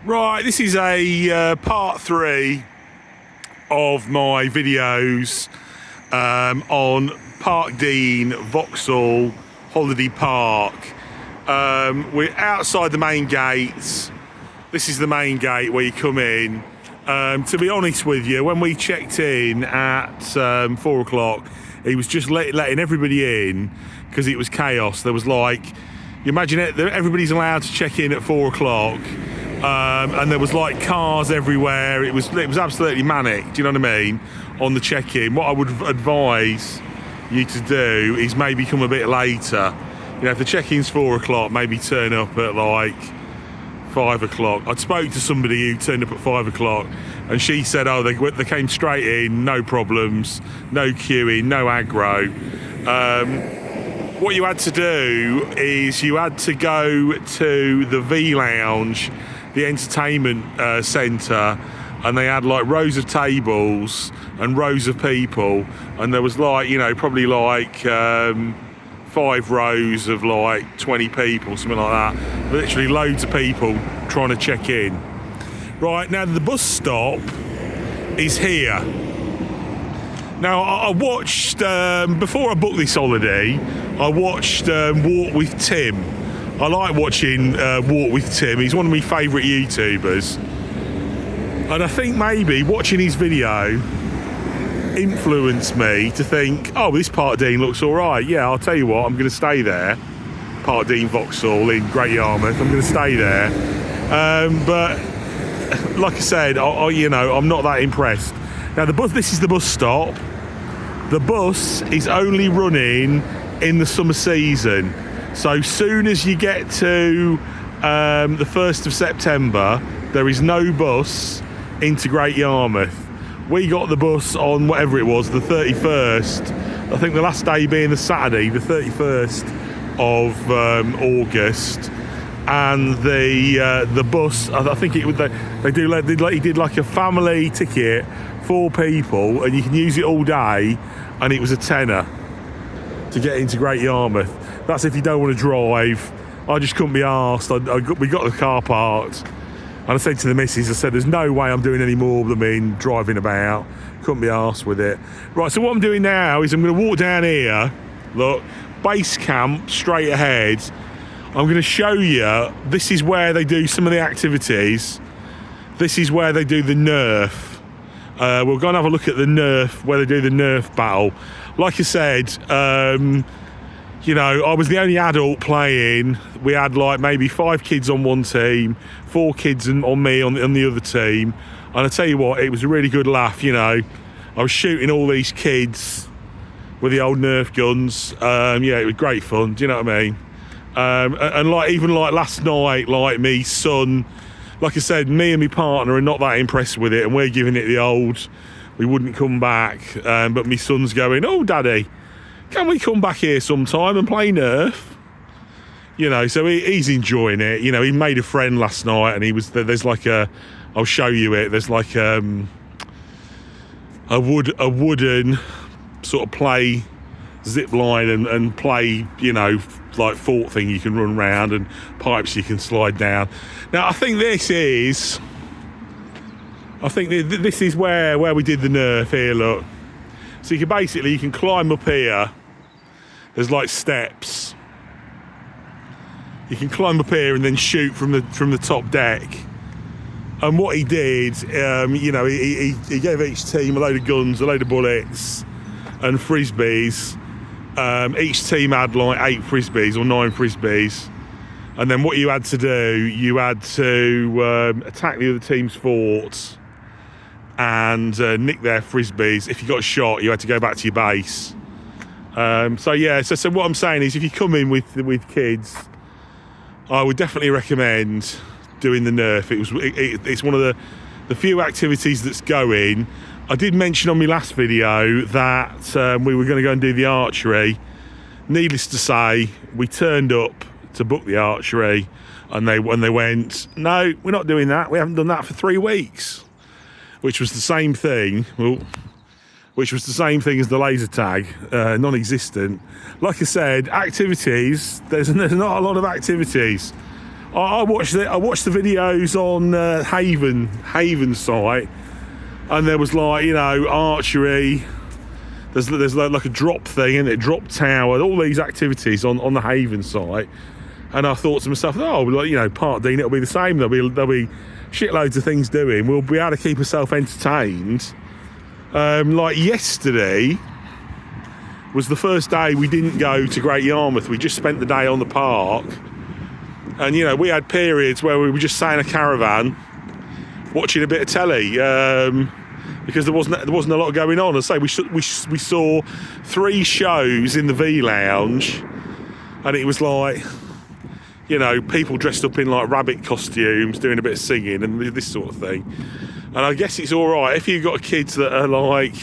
Right, this is a part 3 of my videos on Parkdean, Vauxhall, Holiday Park. We're outside the main gates. This is the main gate where you come in. To be honest with you, when we checked in at 4 o'clock, he was just letting everybody in because it was chaos. There was like, you imagine it, everybody's allowed to check in at 4 o'clock. And there was like cars everywhere. It was absolutely manic. Do you know what I mean? On the check-in, what I would advise you to do is maybe come a bit later. You know, if the check-in's 4 o'clock, maybe turn up at like 5 o'clock. I spoke to somebody who turned up at 5 o'clock, and she said, "Oh, they came straight in, no problems, no queuing, no aggro." What you had to do is you had to go to the V Lounge, the entertainment centre, and they had like rows of tables and rows of people, and there was like, you know, probably like 5 rows of like 20 people, something like that. Literally loads of people trying to check in. Right, now the bus stop is here. Now I watched, before I booked this holiday, I watched Walk with Tim. I like watching Walk with Tim. He's one of my favourite YouTubers. And I think maybe watching his video influenced me to think, oh, this Parkdean looks all right. Yeah, I'll tell you what, I'm going to stay there. Parkdean Vauxhall in Great Yarmouth. I'm going to stay there. But like I said, you know, I'm not that impressed. Now this is the bus stop. The bus is only running in the summer season. So soon as you get to the 1st of September, there is no bus into Great Yarmouth. We got the bus on whatever it was, the 31st. I think the last day being the Saturday, the 31st of August. And the bus, I think it would, they did like a family ticket, 4 people, and you can use it all day, and it was a tenner to get into Great Yarmouth. That's if you don't want to drive. I just couldn't be arsed. We got the car parked, and I said to the missus, I said, there's no way I'm doing any more than driving about. Couldn't be arsed with it. Right, so what I'm doing now is I'm going to walk down here. Look, base camp straight ahead. I'm going to show you, this is where they do some of the activities. This is where they do the nerf. We'll go and have a look at the nerf, where they do the nerf battle. Like I said, you know, I was the only adult playing. We had like maybe 5 kids on one team, 4 kids on me on the other team. And I tell you what, it was a really good laugh, you know. I was shooting all these kids with the old nerf guns. Yeah, it was great fun, do you know what I mean? And like even like last night, like me son, like I said, me and my partner are not that impressed with it, and we're giving it the old, we wouldn't come back. But my son's going, oh daddy, can we come back here sometime and play nerf? You know, so he's enjoying it. You know, he made a friend last night, and there's like I'll show you it. There's like a wooden sort of play zip line and play, you know, like fort thing you can run round, and pipes you can slide down. Now I think this is where we did the nerf here. Look, so you can climb up here. There's like steps. You can climb up here and then shoot from the top deck. And what he did, you know, he gave each team a load of guns, a load of bullets, and frisbees. Each team had like 8 frisbees or 9 frisbees, and then what you had to do, you had to attack the other team's forts and nick their frisbees. If you got shot, you had to go back to your base. So yeah, so what I'm saying is, if you come in with kids, I would definitely recommend doing the nerf. It's one of the few activities that's going. I did mention on my last video that we were going to go and do the archery. Needless to say, we turned up to book the archery, and they went, no, we're not doing that. We haven't done that for 3 weeks, which was the same thing. Well, which was the same thing as the laser tag, non-existent. Like I said, activities, there's not a lot of activities. I watched the videos on Haven site, and there was like, you know, archery. There's like a drop thing, and it drop tower, all these activities on the Haven site. And I thought to myself, oh, like, you know, Parkdean, it'll be the same. There'll be shitloads of things doing. We'll be able to keep ourselves entertained. Like yesterday was the first day we didn't go to Great Yarmouth. We just spent the day on the park. And, you know, we had periods where we were just sat in a caravan watching a bit of telly, because there wasn't a lot going on. As I say, we saw 3 shows in the V Lounge, and it was like, you know, people dressed up in like rabbit costumes doing a bit of singing and this sort of thing. And I guess it's all right if you've got kids that are like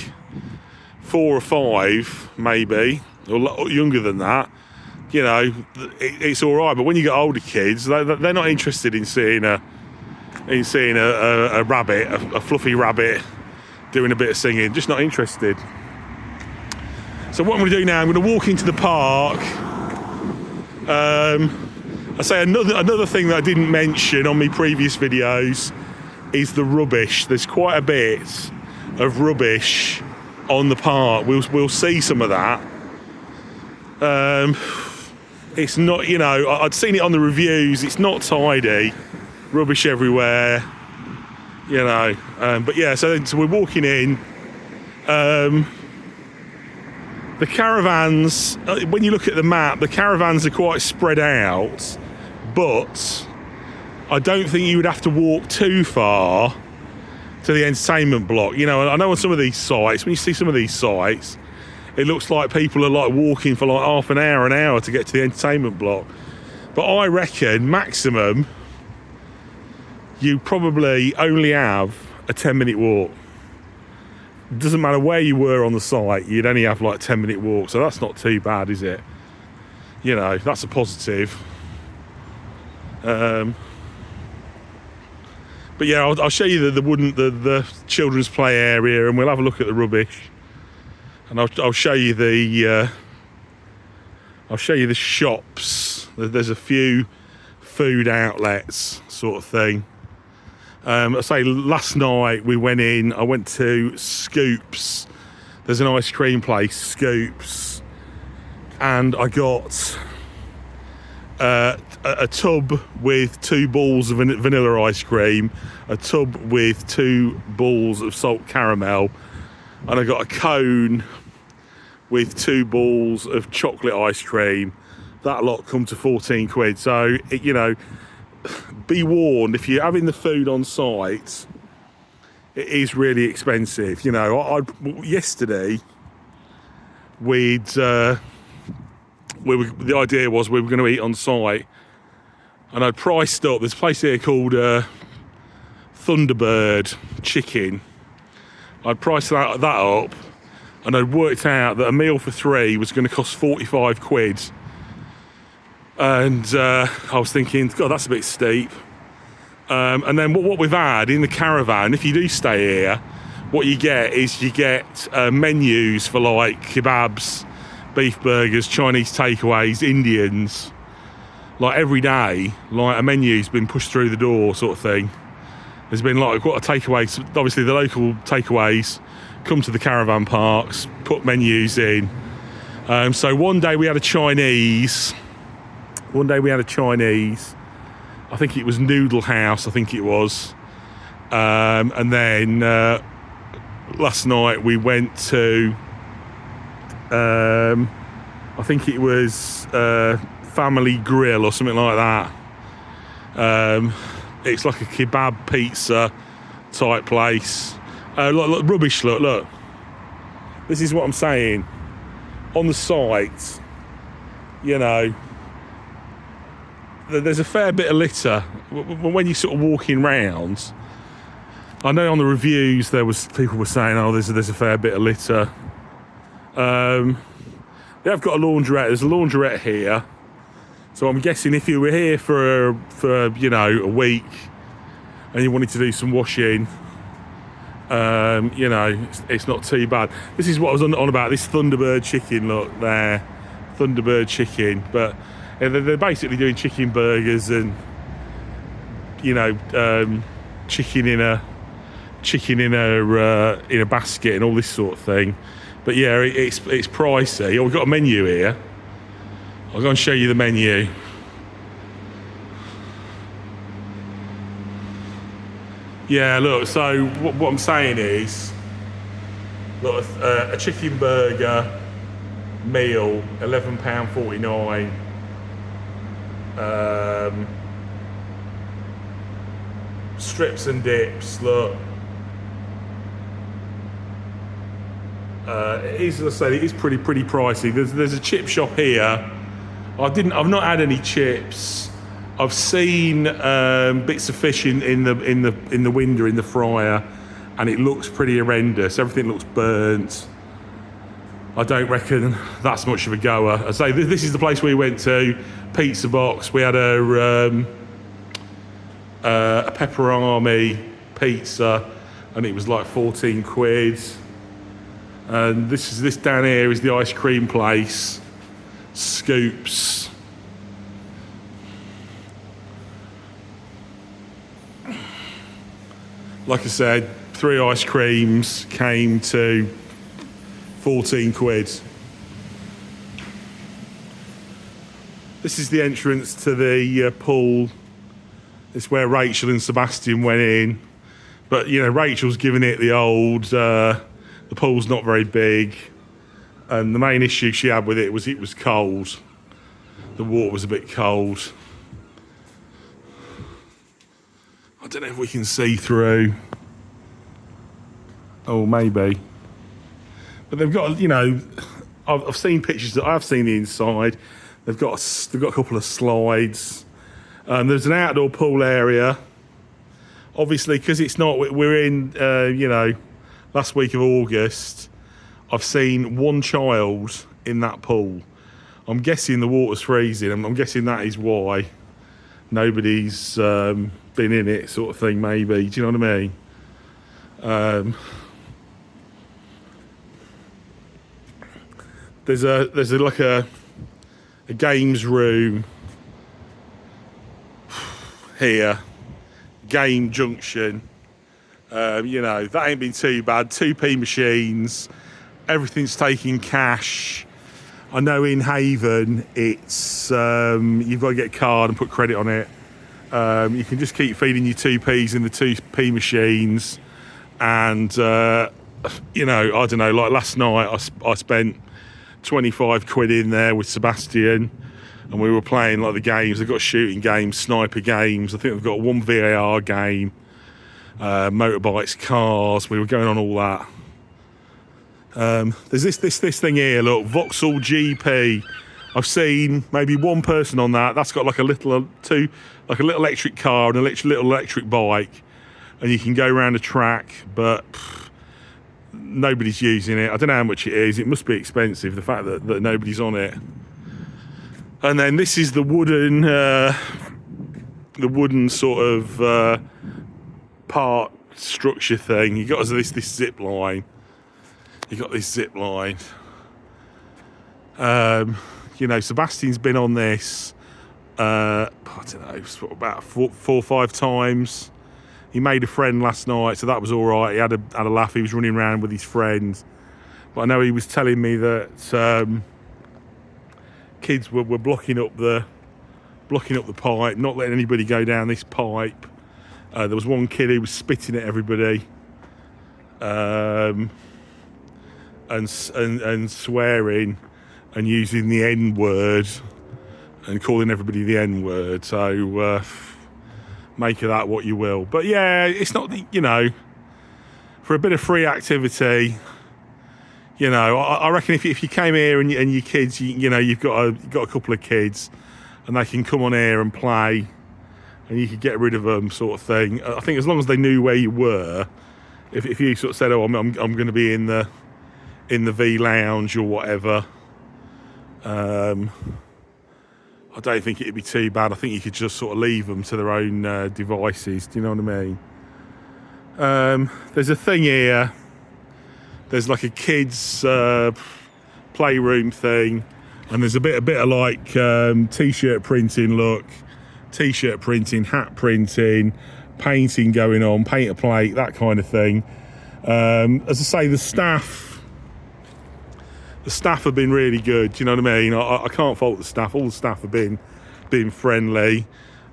4 or 5 maybe, or younger than that, you know, it's all right. But when you get older kids, they're not interested in seeing a rabbit, a fluffy rabbit doing a bit of singing. Just not interested. So what I'm going to do now, I'm going to walk into the park. I say another thing that I didn't mention on my previous videos is the rubbish. There's quite a bit of rubbish on the park. We'll see some of that. It's not, you know, I'd seen it on the reviews. It's not tidy. Rubbish everywhere. You know. But yeah, so we're walking in. The caravans, when you look at the map, the caravans are quite spread out, but I don't think you would have to walk too far to the entertainment block. You know, I know on some of these sites, when you see some of these sites, it looks like people are like walking for like half an hour to get to the entertainment block. But I reckon maximum, you probably only have a 10-minute walk. It doesn't matter where you were on the site, you'd only have like a 10-minute walk, so that's not too bad, is it? You know, that's a positive. But yeah, I'll show you the children's play area, and we'll have a look at the rubbish, and I'll show you the shops. There's a few food outlets, sort of thing. I say last night we went in. I went to Scoops. There's an ice cream place, Scoops, and I got a tub with 2 balls of vanilla ice cream, a tub with 2 balls of salt caramel, and I got a cone with 2 balls of chocolate ice cream. That lot come to 14 quid. So, you know, be warned, if you're having the food on site, it is really expensive. You know, yesterday the idea was we were going to eat on site, and I'd priced up. There's a place here called Thunderbird Chicken. I'd priced that up, and I'd worked out that a meal for 3 was going to cost 45 quid. And I was thinking, God, that's a bit steep. And then what we've had in the caravan, if you do stay here, what you get is menus for like kebabs, beef burgers, Chinese takeaways, Indians. Like every day, like a menu's been pushed through the door, sort of thing. There's been like quite a takeaways. Obviously, the local takeaways come to the caravan parks, put menus in. So one day we had a Chinese. I think it was Noodle House, I think it was. And then last night we went to, I think it was Family Grill or something like that. It's like a kebab pizza type place. Look, rubbish, look. This is what I'm saying. On the site, you know, there's a fair bit of litter when you're sort of walking round. I know on the reviews people were saying, oh, there's a fair bit of litter. They have got a laundrette. There's a laundrette here, so I'm guessing if you were here for you know, a week and you wanted to do some washing, you know, it's not too bad. This is what I was on about, this Thunderbird chicken. Look there, Thunderbird chicken. But they're basically doing chicken burgers and you know, chicken in a basket and all this sort of thing. But yeah, it's pricey. Oh, we've got a menu here. I'll go and show you the menu. Yeah, look, so what I'm saying is, look, a chicken burger meal, £11.49. Strips and dips, look. It is, as I said, it is pretty pricey. There's a chip shop here. I've not had any chips. I've seen bits of fish in the window in the fryer, and it looks pretty horrendous. Everything looks burnt. I don't reckon that's much of a goer. I say this is the place we went to, Pizza Box. We had a pepperoni pizza, and it was like 14 quid. And this down here is the ice cream place, Scoops. Like I said, 3 ice creams came to 14 quid. This is the entrance to the pool. It's where Rachel and Sebastian went in. But, you know, Rachel's giving it the old, the pool's not very big. And the main issue she had with it was cold. The water was a bit cold. I don't know if we can see through. Oh, maybe. But they've got, you know, I've seen pictures that I've seen the inside. They've got a couple of slides. There's an outdoor pool area. Obviously, because it's not, we're in, you know, last week of August. I've seen one child in that pool. I'm guessing the water's freezing. I'm guessing that is why nobody's been in it, sort of thing. Maybe. Do you know what I mean? There's like a games room here, game junction. You know, that ain't been too bad. 2p machines, everything's taking cash. I know in Haven it's you've got to get a card and put credit on it. You can just keep feeding your 2p's in the 2p machines, and you know, I don't know, like last night I spent 25 quid in there with Sebastian, and we were playing like the games. They've got shooting games, sniper games. I think they've got one VAR game, motorbikes, cars. We were going on all that. There's this thing here, look, Vauxhall GP. I've seen maybe one person on that. That's got like a little electric car and a little electric bike, and you can go around the track, but nobody's using it. I don't know how much it is. It must be expensive, the fact that nobody's on it. And then this is the wooden sort of part structure thing. You got this zip line. You got this zip line. You know, Sebastian's been on this. I don't know, about four or 5 times. He made a friend last night, so that was all right. He had a laugh. He was running around with his friends. But I know he was telling me that kids were blocking up the pipe, not letting anybody go down this pipe. There was one kid who was spitting at everybody, and swearing and using the N word and calling everybody the N word. So make of that what you will. But yeah, it's not, you know, for a bit of free activity. You know, I reckon if you came here and your kids, you know, you've got a couple of kids, and they can come on here and play, and you could get rid of them, sort of thing. I think as long as they knew where you were, if you sort of said, "Oh, I'm going to be in the V lounge or whatever," I don't think it'd be too bad. I think you could just sort of leave them to their own devices. Do you know what I mean? There's a thing here. There's like a kids playroom thing, and there's a bit of like t-shirt printing. Look, t-shirt printing, hat printing, painting going on, paint a plate, that kind of thing. As I say, the staff have been really good. Do you know what I mean? I can't fault the staff. All the staff have been friendly.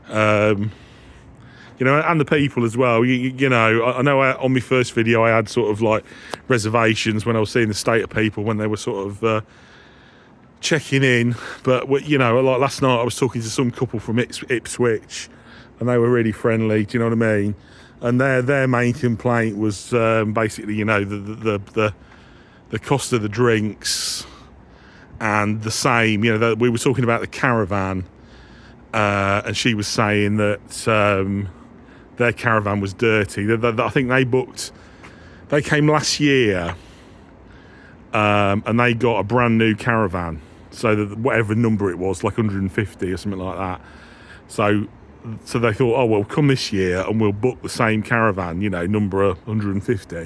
You know, and the people as well. You know, I know on my first video I had sort of like reservations when I was seeing the state of people when they were sort of checking in. But, you know, like last night I was talking to some couple from Ipswich and they were really friendly, do you know what I mean? And their main complaint was basically, you know, the cost of the drinks, and the same, you know, we were talking about the caravan, and she was saying that their caravan was dirty. I think they came last year, and they got a brand new caravan. So that whatever number it was, like 150 or something like that. So they thought, oh, well, come this year and we'll book the same caravan, you know, number 150.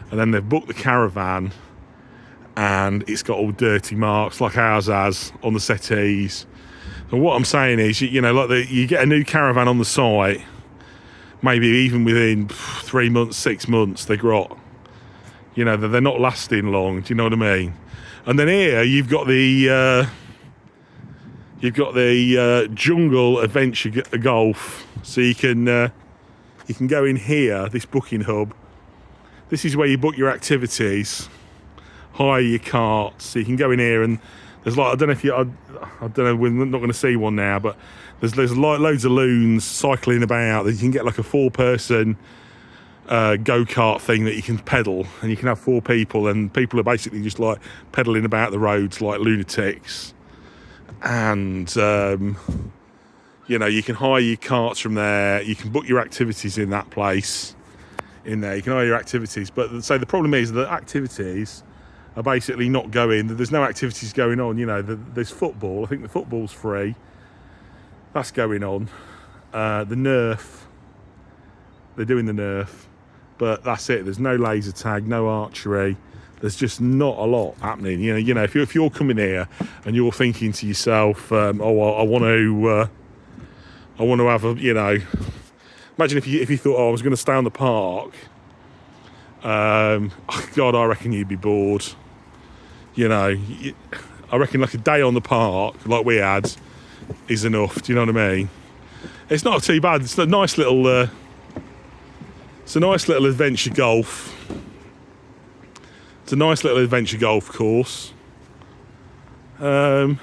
And then they've booked the caravan and it's got all dirty marks like ours has on the settees. So what I'm saying is, you know, like you get a new caravan on the site, maybe even within 3 months, 6 months, they grot. You know, they're not lasting long. Do you know what I mean? And then here you've got the jungle adventure golf. So you can go in here, this booking hub. This is where you book your activities, hire your carts. So you can go in here and there's like, I don't know, we're not going to see one now, but there's loads of loons cycling about. That you can get like a 4-person go-kart thing that you can pedal, and you can have 4 people, and people are basically just like pedaling about the roads like lunatics. And you know, you can hire your carts from there. You can book your activities in that place. In there, you can hire your activities. But so the problem is that activities are basically not going. There's no activities going on. You know, there's football. I think the football's free. That's going on. The nerf. They're doing the nerf, but that's it. There's no laser tag, no archery. There's just not a lot happening. You know, if you're coming here and you're thinking to yourself, I want to have a, you know, imagine if you thought, I was going to stay on the park. God, I reckon you'd be bored. You know, I reckon like a day on the park, like we had, is enough. Do you know what I mean? It's not too bad. It's a nice little adventure golf. It's a nice little adventure golf course. But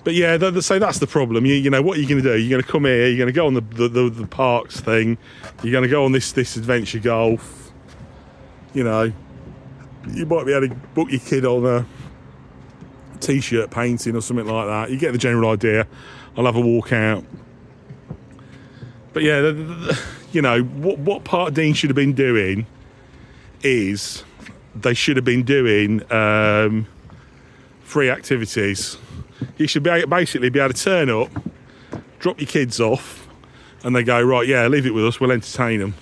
yeah, so that's the problem. You know, what are you going to do? You're going to come here, you're going to go on the parks thing, you're going to go on this adventure golf. You know, you might be able to book your kid on a t-shirt painting or something like that. You get the general idea. I'll have a walk out. But yeah, you know, what Parkdean should have been doing is they should have been doing free activities. You should basically be able to turn up, drop your kids off, and they go, right, yeah, leave it with us, we'll entertain them.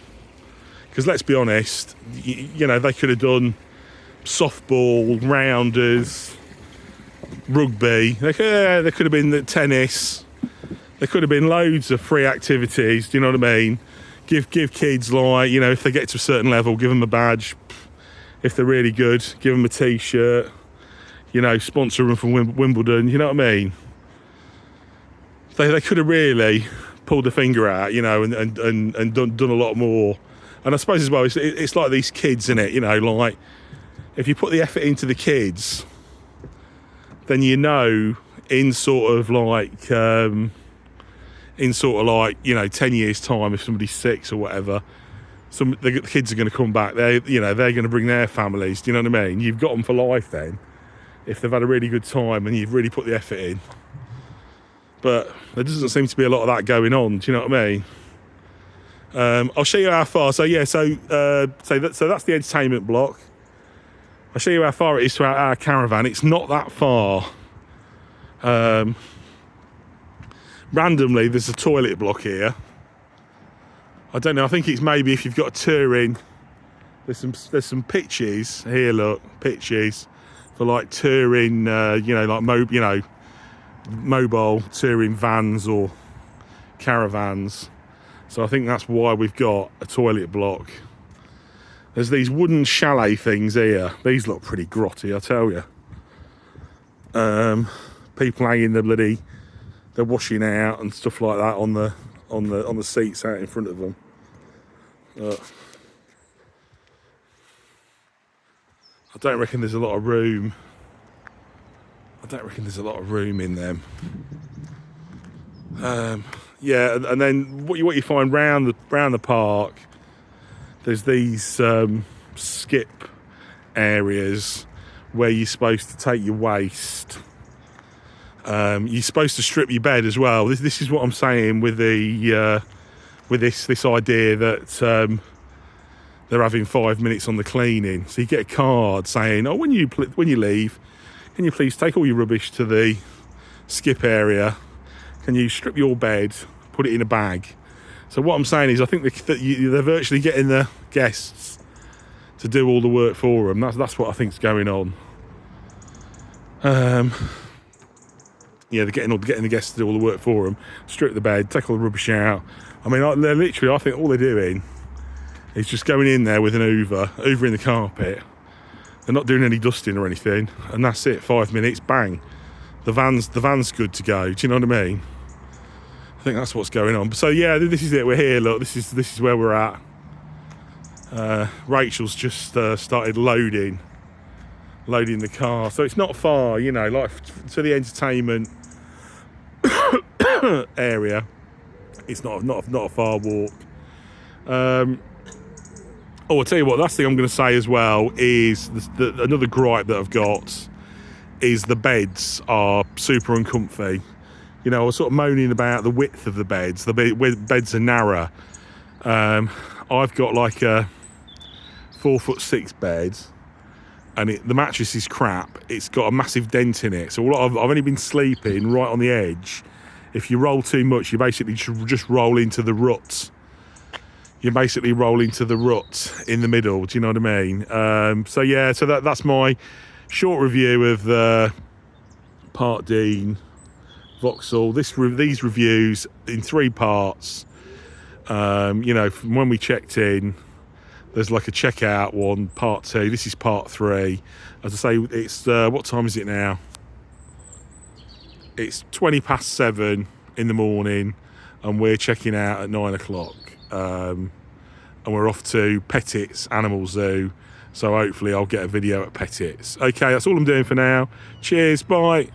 Because let's be honest, you know, they could have done softball, rounders, rugby, there could have been tennis, there could have been loads of free activities, do you know what I mean? Give kids, like, you know, if they get to a certain level, give them a badge. If they're really good, give them a t-shirt. You know, sponsor them from Wimbledon, you know what I mean? They could have really pulled the finger out, you know, and done a lot more. And I suppose as well, it's like these kids, innit? You know, like, if you put the effort into the kids, then you know, in sort of like, you know, 10 years' time, if somebody's 6 or whatever, the kids are going to come back. They're going to bring their families. Do you know what I mean? You've got them for life then, if they've had a really good time and you've really put the effort in. But there doesn't seem to be a lot of that going on. Do you know what I mean? I'll show you how far. So yeah, so that's the entertainment block. I'll show you how far it is to our caravan. It's not that far. Randomly, there's a toilet block here. I don't know. I think it's maybe if you've got a touring. There's some pitches here. Look, pitches for like touring. You know, like mobile touring vans or caravans. So I think that's why we've got a toilet block. There's these wooden chalet things here. These look pretty grotty, I tell you. People hanging they're washing out and stuff like that on the seats out in front of them. I don't reckon there's a lot of room. I don't reckon there's a lot of room in them. Yeah, and then what you find round the park, there's these skip areas where you're supposed to take your waste. You're supposed to strip your bed as well. This is what I'm saying with this idea that they're having 5 minutes on the cleaning. So you get a card saying, "Oh, when you leave, can you please take all your rubbish to the skip area? Can you strip your bed, put it in a bag?" So what I'm saying is, I think they're virtually getting the guests to do all the work for them. That's what I think's going on. Yeah, they're getting the guests to do all the work for them, strip the bed, take all the rubbish out. I mean, I think all they're doing is just going in there with an hoovering the carpet. They're not doing any dusting or anything, and that's it. 5 minutes, bang. The van's good to go. Do you know what I mean? I think that's what's going on. So yeah, this is it. We're here. Look, this is where we're at. Rachel's just started loading the car, so it's not far. You know, like to the entertainment area. It's not a far walk. I'll tell you what, last thing I'm going to say as well is another gripe that I've got is the beds are super uncomfy. You know, I was sort of moaning about the width of the beds. The beds are narrow. I've got like a 4'6" bed, and the mattress is crap. It's got a massive dent in it. So I've only been sleeping right on the edge. If you roll too much, you basically just roll into the rut. You basically roll into the rut in the middle. Do you know what I mean? So yeah, so that's my short review of the parkdean vauxhall. These reviews in 3 parts. You know, from when we checked in, there's like a checkout one, part 2. This is part 3. As I say, it's what time is it now? It's 7:20 in the morning, and we're checking out at 9 o'clock. And we're off to Pettit's Animal Zoo, so hopefully I'll get a video at Pettit's. Okay, that's all I'm doing for now. Cheers, bye.